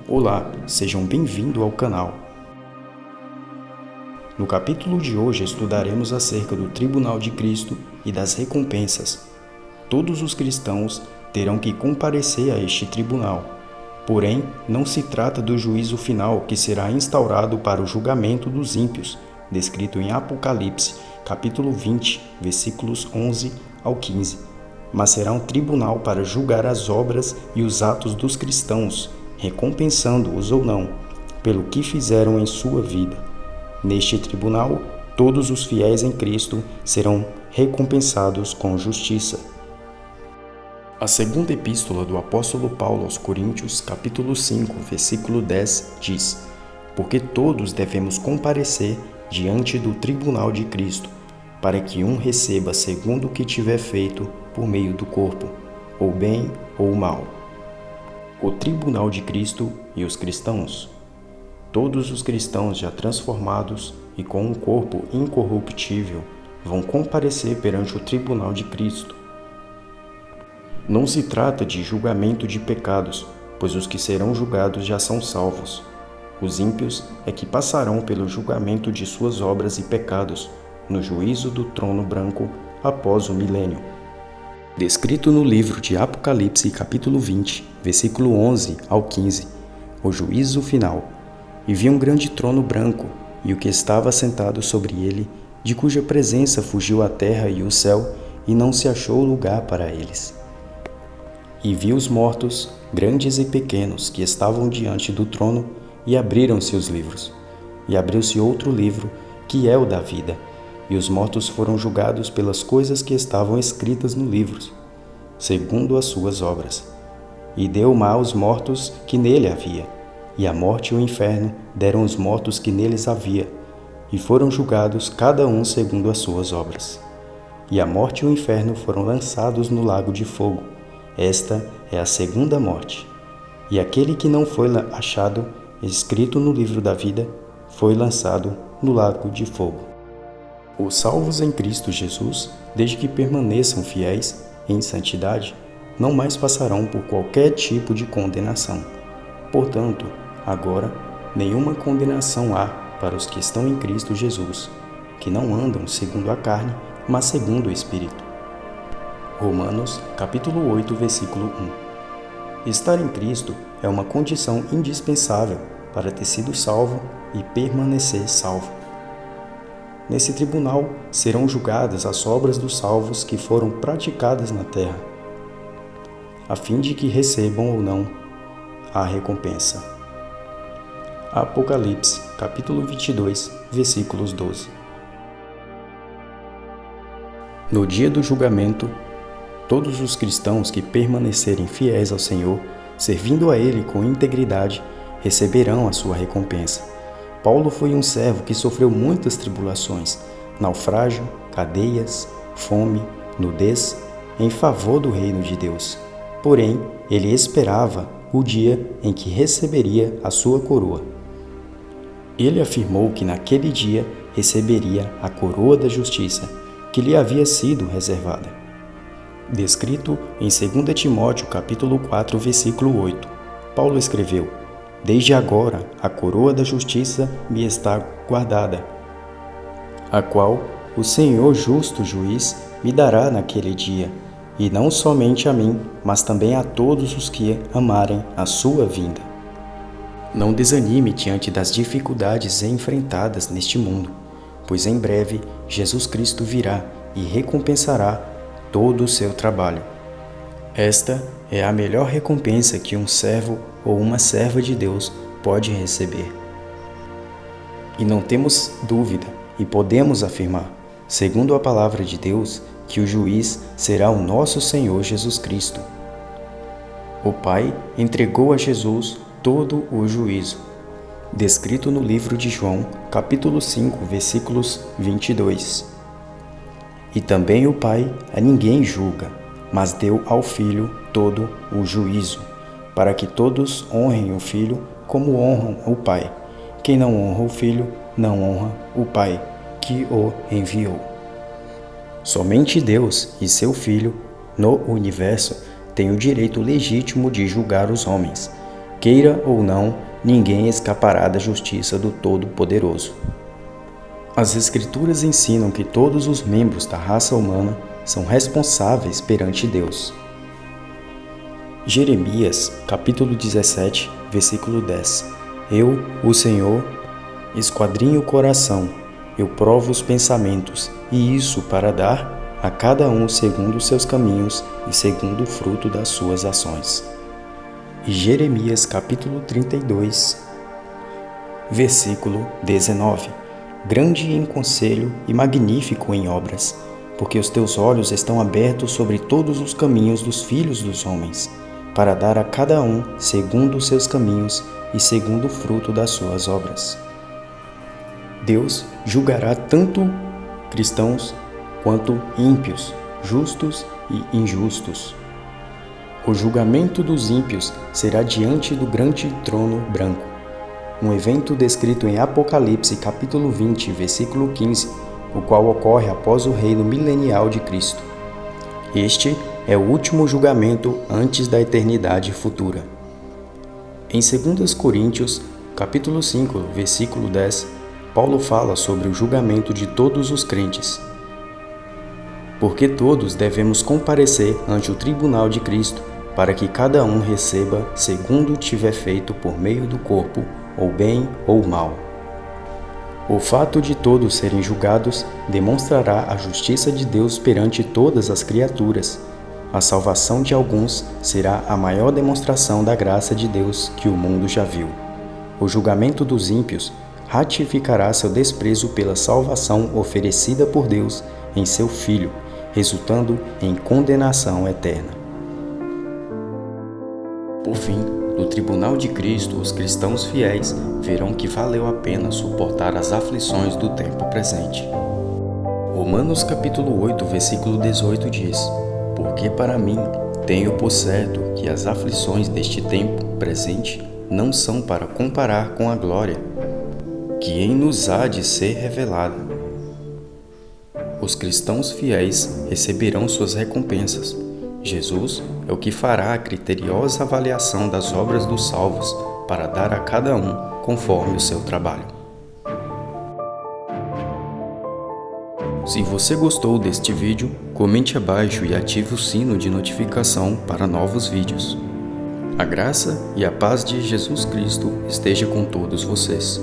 Olá, sejam bem-vindos ao canal. No capítulo de hoje estudaremos acerca do Tribunal de Cristo e das recompensas. Todos os cristãos terão que comparecer a este tribunal. Porém, não se trata do juízo final que será instaurado para o julgamento dos ímpios, descrito em Apocalipse, capítulo 20, versículos 11 ao 15, mas será um tribunal para julgar as obras e os atos dos cristãos, recompensando-os ou não, pelo que fizeram em sua vida. Neste tribunal, todos os fiéis em Cristo serão recompensados com justiça. A segunda epístola do apóstolo Paulo aos Coríntios, capítulo 5, versículo 10, diz: Porque todos devemos comparecer diante do tribunal de Cristo, para que um receba segundo o que tiver feito por meio do corpo, ou bem ou mal. O tribunal de Cristo e os cristãos. Todos os cristãos já transformados e com um corpo incorruptível vão comparecer perante o tribunal de Cristo. Não se trata de julgamento de pecados, pois os que serão julgados já são salvos. Os ímpios é que passarão pelo julgamento de suas obras e pecados, no juízo do trono branco após o milênio. Descrito no livro de Apocalipse, capítulo 20, versículo 11 ao 15, o juízo final. E vi um grande trono branco, e o que estava sentado sobre ele, de cuja presença fugiu a terra e o céu, e não se achou lugar para eles. E vi os mortos, grandes e pequenos, que estavam diante do trono, e abriram-se os livros. E abriu-se outro livro, que é o da vida, e os mortos foram julgados pelas coisas que estavam escritas no livro, segundo as suas obras. E deu o mar aos mortos que nele havia, e a morte e o inferno deram os mortos que neles havia, e foram julgados cada um segundo as suas obras. E a morte e o inferno foram lançados no lago de fogo. Esta é a segunda morte. E aquele que não foi achado escrito no livro da vida foi lançado no lago de fogo. Os salvos em Cristo Jesus, desde que permaneçam fiéis em santidade, não mais passarão por qualquer tipo de condenação. Portanto, agora, nenhuma condenação há para os que estão em Cristo Jesus, que não andam segundo a carne, mas segundo o Espírito. Romanos, capítulo 8, versículo 1. Estar em Cristo é uma condição indispensável para ter sido salvo e permanecer salvo. Nesse tribunal serão julgadas as obras dos salvos que foram praticadas na terra, a fim de que recebam ou não a recompensa. Apocalipse, capítulo 22, versículos 12. No dia do julgamento, todos os cristãos que permanecerem fiéis ao Senhor, servindo a Ele com integridade, receberão a sua recompensa. Paulo foi um servo que sofreu muitas tribulações, naufrágio, cadeias, fome, nudez, em favor do reino de Deus. Porém, ele esperava o dia em que receberia a sua coroa. Ele afirmou que naquele dia receberia a coroa da justiça, que lhe havia sido reservada. Descrito em 2 Timóteo capítulo 4, versículo 8, Paulo escreveu: Desde agora a coroa da justiça me está guardada, a qual o Senhor justo juiz me dará naquele dia, e não somente a mim, mas também a todos os que amarem a sua vinda. Não desanime diante das dificuldades enfrentadas neste mundo, pois em breve Jesus Cristo virá e recompensará todo o seu trabalho. Esta é a melhor recompensa que um servo ou uma serva de Deus pode receber. E não temos dúvida e podemos afirmar, segundo a palavra de Deus, que o juiz será o nosso Senhor Jesus Cristo. O Pai entregou a Jesus todo o juízo, descrito no livro de João, capítulo 5, versículos 22. E também o Pai a ninguém julga, mas deu ao Filho todo o juízo, para que todos honrem o Filho como honram o Pai. Quem não honra o Filho, não honra o Pai, que o enviou. Somente Deus e seu Filho, no universo, têm o direito legítimo de julgar os homens, Queira ou não, ninguém escapará da justiça do Todo-Poderoso. As Escrituras ensinam que todos os membros da raça humana são responsáveis perante Deus. Jeremias, capítulo 17, versículo 10. Eu, o Senhor, esquadrinho o coração, eu provo os pensamentos, e isso para dar a cada um segundo os seus caminhos e segundo o fruto das suas ações. E Jeremias, capítulo 32, versículo 19. Grande em conselho e magnífico em obras, porque os teus olhos estão abertos sobre todos os caminhos dos filhos dos homens, para dar a cada um segundo os seus caminhos e segundo o fruto das suas obras. Deus julgará tanto cristãos quanto ímpios, justos e injustos. O julgamento dos ímpios será diante do grande trono branco, um evento descrito em Apocalipse capítulo 20, versículo 15, o qual ocorre após o reino milenial de Cristo. Este é o último julgamento antes da eternidade futura. Em 2 Coríntios, capítulo 5, versículo 10, Paulo fala sobre o julgamento de todos os crentes. Porque todos devemos comparecer ante o tribunal de Cristo, para que cada um receba segundo tiver feito por meio do corpo, ou bem ou mal. O fato de todos serem julgados demonstrará a justiça de Deus perante todas as criaturas. A salvação de alguns será a maior demonstração da graça de Deus que o mundo já viu. O julgamento dos ímpios ratificará seu desprezo pela salvação oferecida por Deus em seu Filho, resultando em condenação eterna. Por fim, no tribunal de Cristo, os cristãos fiéis verão que valeu a pena suportar as aflições do tempo presente. Romanos capítulo 8, versículo 18 diz: Porque para mim tenho por certo que as aflições deste tempo presente não são para comparar com a glória que em nos há de ser revelada. Os cristãos fiéis receberão suas recompensas. Jesus é o que fará a criteriosa avaliação das obras dos salvos para dar a cada um conforme o seu trabalho. Se você gostou deste vídeo, comente abaixo e ative o sino de notificação para novos vídeos. A graça e a paz de Jesus Cristo esteja com todos vocês.